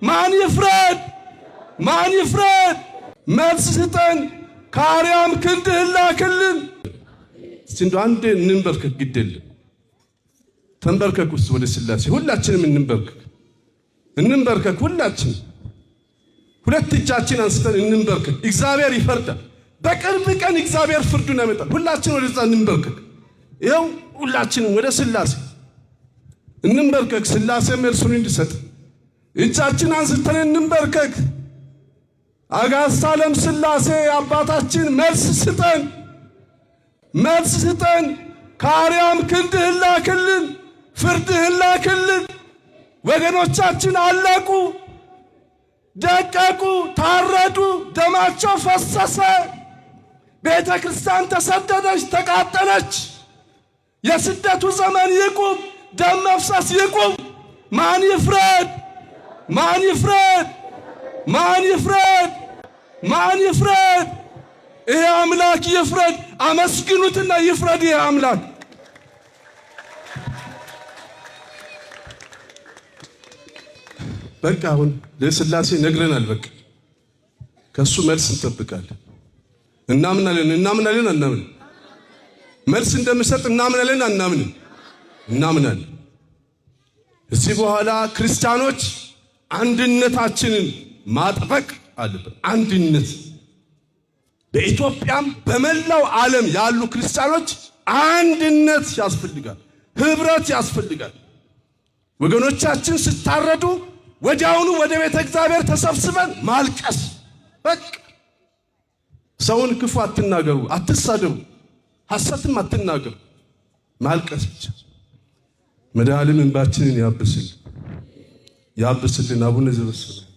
ማን ይፍረድ? ማን ይፍረድ? መልስ ስጠን ከአርያም ክንድህን ላክልን። እስቲ እንደው አንዴ እንንበርከክ፣ ግድ የለም ተንበርከክ ውስጥ ወደ ሥላሴ ሁላችንም እንንበርከክ ሁላችን ሁለት እጃችን አንስተን እንንበርከክ። እግዚአብሔር ይፈርዳል። በቅርብ ቀን እግዚአብሔር ፍርዱን ያመጣል። ሁላችን ወደዛ እንንበርከክ። ይኸው ሁላችንም ወደ ሥላሴ እንንበርከክ። ሥላሴ መልሱን እንዲሰጥ እጃችን አንስተን እንንበርከክ። አጋዕዝተ ዓለም ሥላሴ አባታችን መልስ ስጠን፣ መልስ ስጠን። ከአርያም ክንድህን ላክልን፣ ፍርድህን ላክልን። ወገኖቻችን አለቁ፣ ደቀቁ፣ ታረዱ፣ ደማቸው ፈሰሰ። ቤተ ክርስቲያን ተሰደደች፣ ተቃጠለች። የስደቱ ዘመን ይቁም፣ ደም መፍሰስ ይቁም። ማን ይፍረድ? ማን ይፍረድ? ማን ይፍረድ? ማን ይፍረድ? ይሄ አምላክ ይፍረድ። አመስግኑትና ይፍረድ ይሄ አምላክ። በቃ አሁን ለሥላሴ ነግረናል። በቃ ከሱ መልስ እንጠብቃለን። እናምናለን አናምን? መልስ እንደምሰጥ እናምናለን አናምን? እናምናለን። እዚህ በኋላ ክርስቲያኖች አንድነታችንን ማጥበቅ አለብን። አንድነት በኢትዮጵያም በመላው ዓለም ያሉ ክርስቲያኖች አንድነት ያስፈልጋል፣ ህብረት ያስፈልጋል። ወገኖቻችን ስታረዱ ወዲያውኑ ወደ ቤተ እግዚአብሔር ተሰብስበን ማልቀስ። በቃ ሰውን ክፉ አትናገሩ፣ አትሳደቡ፣ ሐሰትም አትናገሩ፣ ማልቀስ ብቻ። መድኃኔዓለም እንባችንን ያብስልን። አቡነ ዘበሰማያት